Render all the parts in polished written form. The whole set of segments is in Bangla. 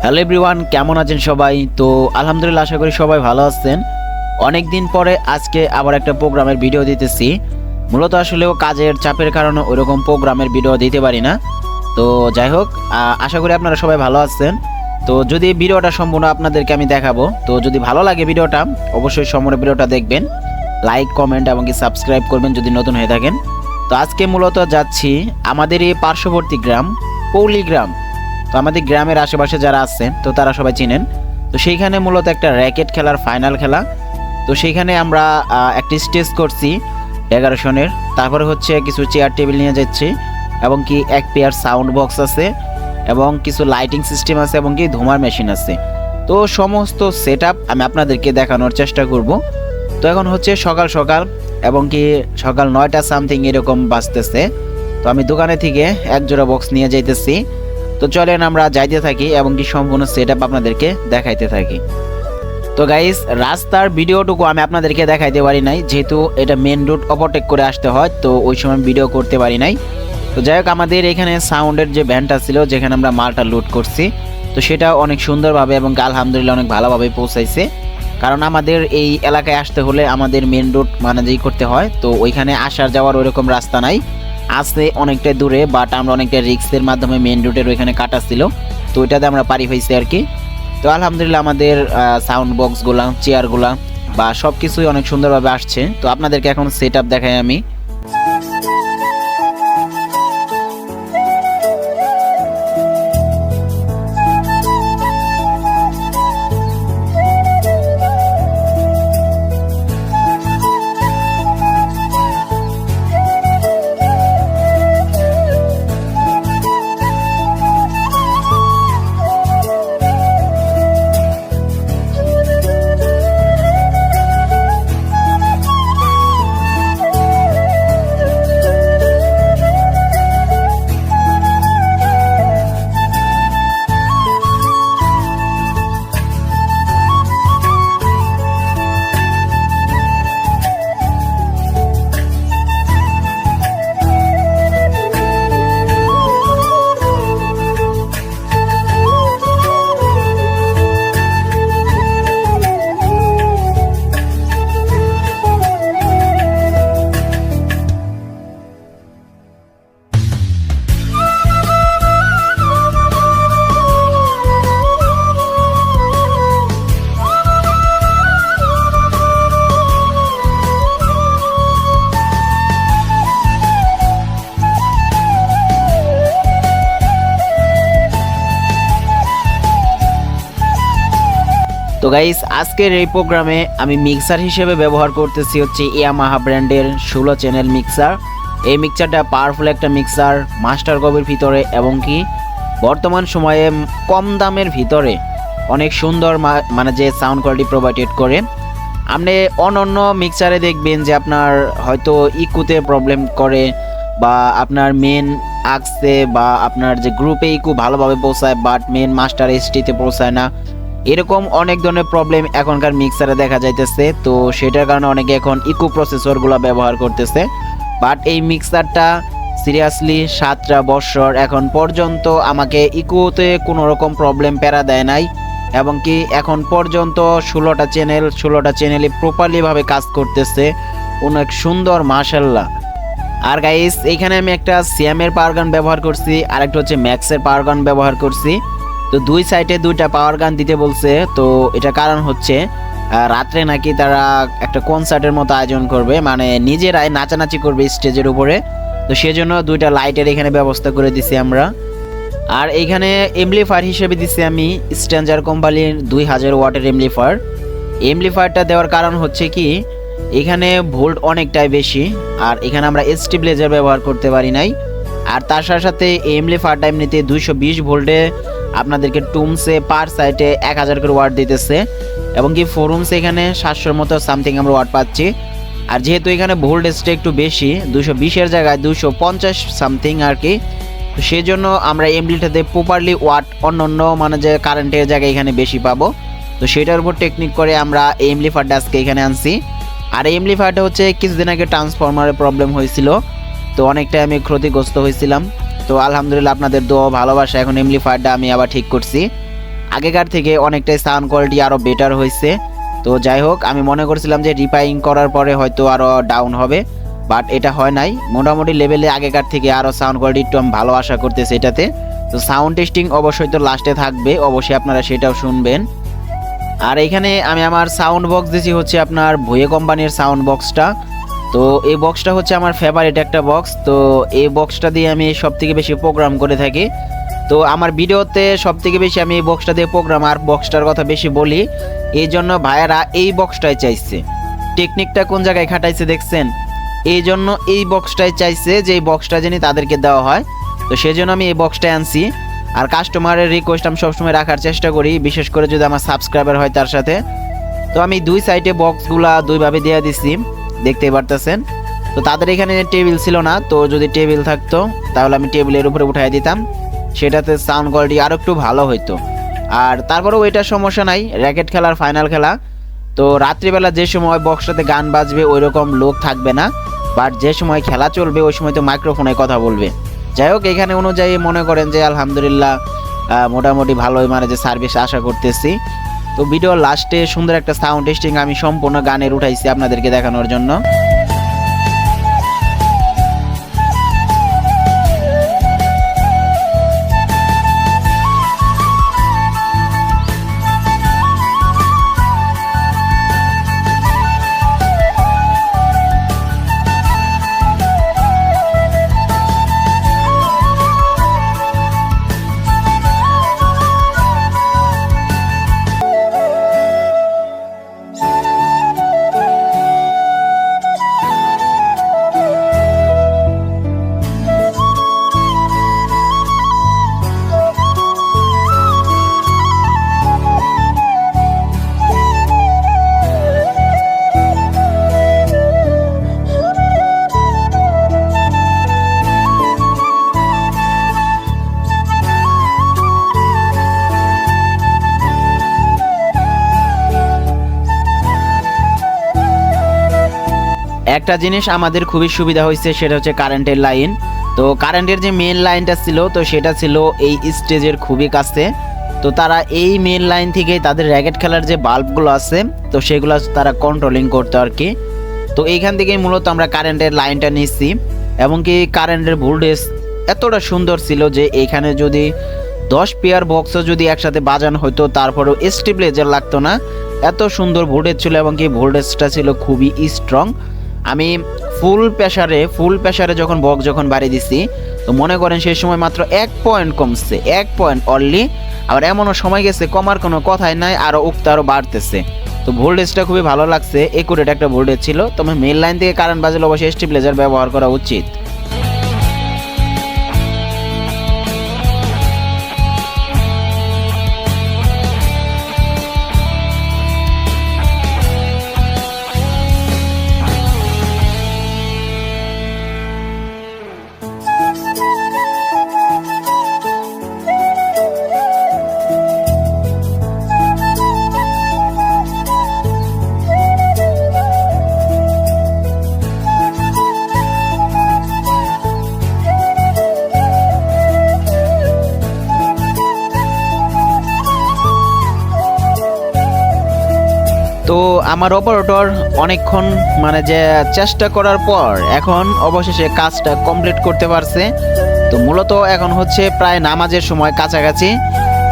হ্যালো এভরিওয়ান, কেমন আছেন সবাই? তো আলহামদুলিল্লাহ, আশা করি সবাই ভালো আছেন। অনেক দিন পরে আজকে আবার একটা প্রোগ্রামের ভিডিও দিতেছি। মূলত আসলেও কাজের চাপের কারণে ওইরকম প্রোগ্রামের ভিডিও দিতে পারি না। তো যাই হোক, আশা করি আপনারা সবাই ভালো আছেন। তো যদি ভিডিওটা সম্পূর্ণ আপনাদেরকে আমি দেখাবো, তো যদি ভালো লাগে ভিডিওটা অবশ্যই সম্পূর্ণ ভিডিওটা দেখবেন, লাইক কমেন্ট এবং কি সাবস্ক্রাইব করবেন যদি নতুন হয়ে থাকেন। তো আজকে মূলত যাচ্ছি আমাদের এই পার্শ্ববর্তী গ্রাম পৌলি গ্রাম। তো আমাদের গ্রামের আশেপাশে যারা আছেন তো তারা সবাই চিনেন। তো সেইখানে মূলত একটা র্যাকেট খেলার ফাইনাল খেলা। তো সেইখানে আমরা একটি স্টেজ করছি 11 জনের। তারপরে হচ্ছে কিছু চেয়ার টেবিল নিয়ে যাচ্ছি এবং কি এক পেয়ার সাউন্ড বক্স আছে এবং কিছু লাইটিং সিস্টেম আছে এবং কি ধুমার মেশিন আছে। তো সমস্ত সেট আমি আপনাদেরকে দেখানোর চেষ্টা করব। তো এখন হচ্ছে সকাল সকাল এবং কি সকাল 9টা সামথিং এরকম বাজতেছে। তো আমি দোকানে থেকে এক জোড়া বক্স নিয়ে যাইতেছি। তো চলেন আমরা যাইতে থাকি এবং কি সম্পূর্ণ সেট আপনাদেরকে দেখাইতে থাকি। তো গাইস, রাস্তার ভিডিওটুকু আমি আপনাদেরকে দেখাইতে পারি নাই, যেহেতু এটা মেন রোড ওভারটেক করে আসতে হয়, তো ওই সময় ভিডিও করতে পারি নাই। তো যাই হোক, আমাদের এখানে সাউন্ডের যে ভ্যানটা ছিল যেখানে আমরা মালটা লোড করছি, তো সেটা অনেক সুন্দরভাবে এবং আলহামদুলিল্লাহ অনেক ভালোভাবে পৌঁছাইছে। কারণ আমাদের এই এলাকায় আসতে হলে আমাদের মেন রোড যেই করতে হয়, তো ওইখানে আসার যাওয়ার ওইরকম রাস্তা নাই, আছে অনেকটা দূরে, বাট আমরা অনেকটা রিক্সের মাধ্যমে মেন রোডের ওইখানে কাটা ছিল, তো ওইটাতে আমরা পারি হয়েছি আর কি। তো আলহামদুলিল্লাহ আমাদের সাউন্ড বক্সগুলা, চেয়ারগুলা বা সব কিছুই অনেক সুন্দরভাবে আসছে। তো আপনাদেরকে এখন সেট আপ দেখাই আমি। তো গাইস, আজকের এই প্রোগ্রামে আমি মিক্সার হিসেবে ব্যবহার করতেছি হচ্ছে ইয়ামাহা ব্র্যান্ডের 16 চ্যানেল মিক্সার। এই মিক্সারটা পাওয়ারফুল একটা মিক্সার, মাস্টার কপির ভিতরে এবং কি বর্তমান সময়ে কম দামের ভিতরে অনেক সুন্দর যে সাউন্ড কোয়ালিটি প্রোভাইডেড করে। আপনি অন্য মিক্সারে দেখবেন যে আপনার হয়তো ইকুতে প্রবলেম করে বা আপনার মেন আক্সে বা আপনার যে গ্রুপে ইকু ভালোভাবে পৌঁছায়, বাট মেন মাস্টার এসটিতে পৌঁছায় না। এরকম অনেক ধরনের প্রবলেম এখনকার মিক্সারে দেখা যাইতেছে। তো সেটার কারণে অনেকে এখন ইকো প্রসেসরগুলো ব্যবহার করতেছে। বাট এই মিক্সারটা সিরিয়াসলি 7টা বছর এখন পর্যন্ত আমাকে ইকোতে কোনো রকম প্রবলেম প্যারা দেয় নাই এবং কি এখন পর্যন্ত 16টা চ্যানেলে প্রপারলিভাবে কাজ করতেছে, অনেক সুন্দর মাশাআল্লাহ। আর গাইস, এইখানে আমি একটা সিএমের পাওয়ার গান ব্যবহার করছি আর একটা হচ্ছে ম্যাক্সের পাওয়ার গান ব্যবহার করছি। তো দুই সাইডে দুইটা পাওয়ার গান দিতে বলছে। তো এটা কারণ হচ্ছে রাত্রে নাকি তারা একটা কনসার্টের মতো আয়োজন করবে, নিজেরাই নাচানাচি করবে স্টেজের উপরে। তো সেজন্য দুইটা লাইটের এখানে ব্যবস্থা করে দিছি আমরা। আর এইখানে এমপ্লিফায়ার হিসেবে দিছি আমি স্ট্যাঞ্জার কোম্পানির 2000 ওয়াটের এমপ্লিফায়ারটা দেওয়ার কারণ হচ্ছে কি, এখানে ভোল্ট অনেকটাই বেশি আর এখানে আমরা এসটি ব্লেজার ব্যবহার করতে পারি নাই। আর তার সাথে সাথে এমপ্লিফায়ারটা এমনিতে 220 ভোল্টে আপনাদেরকে টুমসে পার সাইডে 1000 করে ওয়াট দিতেছে এবং কি ফোরুমসে এখানে 700 মতো সামথিং আমরা ওয়াট পাচ্ছি। আর যেহেতু এখানে ভোল্টেজটা একটু বেশি, 220-এর জায়গায় 250 সামথিং আর কি, তো সেই জন্য আমরা এমপ্লিটাতে প্রপারলি ওয়াট অন্য যে কারেন্টের জায়গায় এখানে বেশি পাবো। তো সেটার উপর টেকনিক করে আমরা এই এমপ্লিফায়ারটা আজকে এখানে আনছি। আর এই এমপ্লিফায়ারটা হচ্ছে কিছুদিন আগে ট্রান্সফরমারের প্রবলেম হয়েছিল, তো অনেকটাই আমি ক্ষতিগ্রস্ত হয়েছিলাম। তো আলহামদুলিল্লাহ আপনাদের দোয়া ভালোবাসা এখন এমপ্লিফায়ারটা আমি আবার ঠিক করছি। আগেকার থেকে অনেকটাই সাউন্ড কোয়ালিটি আরও বেটার হয়েছে। তো যাই হোক, আমি মনে করছিলাম যে রিপাইং করার পরে হয়তো আরও ডাউন হবে, বাট এটা হয় নাই। মোটামুটি লেভেলে আগেকার থেকে আরও সাউন্ড কোয়ালিটি একটু আমি ভালো আশা করতেছি এটাতে। তো সাউন্ড টেস্টিং অবশ্যই তো লাস্টে থাকবে, অবশ্যই আপনারা সেটাও শুনবেন। আর এখানে আমি আমার সাউন্ড বক্স দিয়েছি হচ্ছে আপনার ভুয়ে কোম্পানির সাউন্ড বক্সটা। তো এই বক্সটা হচ্ছে আমার ফেভারিট একটা বক্স। তো এই বক্সটা দিয়ে আমি সব থেকে বেশি প্রোগ্রাম করে থাকি। তো আমার ভিডিওতে সব থেকে বেশি আমি এই বক্সটা দিয়ে প্রোগ্রাম আর বক্সটার কথা বেশি বলি, এই জন্য ভাইয়ারা এই বক্সটাই চাইছে। টেকনিকটা কোন জায়গায় খাটাইছে দেখছেন, এই জন্য এই বক্সটাই চাইছে যে এই বক্সটা যেন তাদেরকে দেওয়া হয়। তো সেই জন্য আমি এই বক্সটাই আনছি। আর কাস্টমারের রিকোয়েস্ট আমি সবসময় রাখার চেষ্টা করি, বিশেষ করে যদি আমার সাবস্ক্রাইবার হয় তার সাথে। তো আমি দুই সাইডে বক্সগুলা দুইভাবে দিয়ে দিছি, দেখতেই পারতেছেন। তো তাদের এখানে টেবিল ছিল না, তো যদি টেবিল থাকতো তাহলে আমি টেবিলের উপরে উঠাই দিতাম, সেটাতে সাউন্ড কোয়ালিটি আরও একটু ভালো হইতো। আর তারপরেও এটা সমস্যা নাই, র্যাকেট খেলার ফাইনাল খেলা। তো রাত্রিবেলা যে সময় বক্সটাতে গান বাজবে ওই রকম লোক থাকবে না, বাট যে সময় খেলা চলবে ওই সময় তো মাইক্রোফোনে কথা বলবে। যাই হোক, এখানে অনুযায়ী মনে করেন যে আলহামদুলিল্লাহ মোটামুটি ভালোই মানে যে সার্ভিস আশা করতেছি। তো ভিডিওর লাস্টে সুন্দর একটা সাউন্ড টেস্টিং আমি সম্পূর্ণ গানের উঠাইছি আপনাদেরকে দেখানোর জন্য। একটা জিনিস আমাদের খুবই সুবিধা হয়েছে, সেটা হচ্ছে কারেন্টের লাইন। তো কারেন্টের যে মেন লাইনটা ছিল তো সেটা ছিল এই স্টেজের খুবই কাছে। তো তারা এই মেন লাইন থেকে তাদের র্যাকেট খেলার যে বাল্বগুলো আছে তো সেগুলো তারা কন্ট্রোলিং করতো আর কি। তো এইখান থেকেই মূলত আমরা কারেন্টের লাইনটা নিচ্ছি, এবং কি কারেন্টের ভোল্টেজ এতটা সুন্দর ছিল যে এইখানে যদি 10 পেয়ার বক্সও যদি একসাথে বাজানো হতো তারপরেও স্টেবিলাইজার লাগতো না, এত সুন্দর ভোল্টেজ ছিল, এবং কি ভোল্টেজটা ছিল খুবই স্ট্রং। আমি ফুল প্রেসারে যখন বক্স বাড়িয়ে দিছি তো মনে করেন সেই সময় মাত্র 1 পয়েন্ট কমছে, 1 পয়েন্ট অনলি। আবার এমনও সময় গেছে কমার কোনো কথাই নাই, আরও উঠতে আরও বাড়তেছে। তো ভোল্টেজটা খুবই ভালো লাগছে, একুরেট একটা ভোল্টেজ ছিল। তবে মেইন লাইন থেকে কারেন্ট বাজলে অবশ্যই স্টেবিলাইজার ব্যবহার করা উচিত। তো আমার অপারেটর অনেকক্ষণ মানে যে চেষ্টা করার পর এখন অবশেষে কাজটা কমপ্লিট করতে পারছে। তো মূলত এখন হচ্ছে প্রায় নামাজের সময় কাছাকাছি।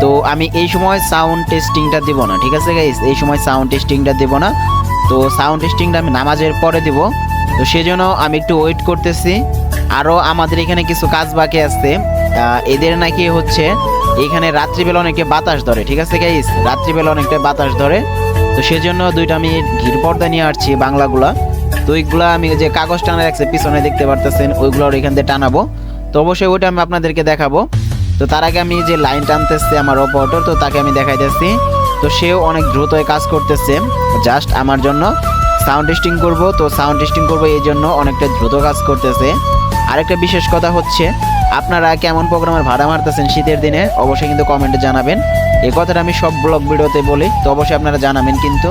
তো আমি এই সময় সাউন্ড টেস্টিংটা দিব না, ঠিক আছে গাইস, এই সময় সাউন্ড টেস্টিংটা দিব না। তো সাউন্ড টেস্টিংটা আমি নামাজের পরে দিব। তো সেজন্য আমি একটু ওয়েট করতেছি। আরও আমাদের এখানে কিছু কাজ বাকি আছে। এদের নাকি হচ্ছে এখানে রাত্রিবেলা অনেকে বাতাস ধরে, ঠিক আছে গাইস, রাত্রিবেলা অনেকটা বাতাস ধরে। তো সেজন্য দুইটা আমি ঘির পর্দা নিয়ে আসছি বাংলাগুলা। তো ওইগুলা আমি যে কাগজ টানা রাখছে পিছনে দেখতে পারতেছেন, ওইগুলো এখান থেকে টানাবো। তো অবশ্যই ওইটা আমি আপনাদেরকে দেখাবো। তো তার আগে আমি যে লাইন টানতেছে আমার অপারেটর, তো তাকে আমি দেখাইতেছি। তো সেও অনেক দ্রুত কাজ করতেছে, জাস্ট আমার জন্য সাউন্ড টেস্টিং করব। তো সাউন্ড টেস্টিং করবো এই জন্য অনেকটা দ্রুত কাজ করতেছে। আরেকটা বিশেষ কথা হচ্ছে, আপনারা কেমন প্রোগ্রামের ভাড়া মারতেছেন শীতের দিনে অবশ্যই কিন্তু কমেন্টে জানাবেন। এই কথাটা আমি সব ব্লগ ভিডিওতে বলি, তো অবশ্যই আপনারা জানাবেন কিন্তু।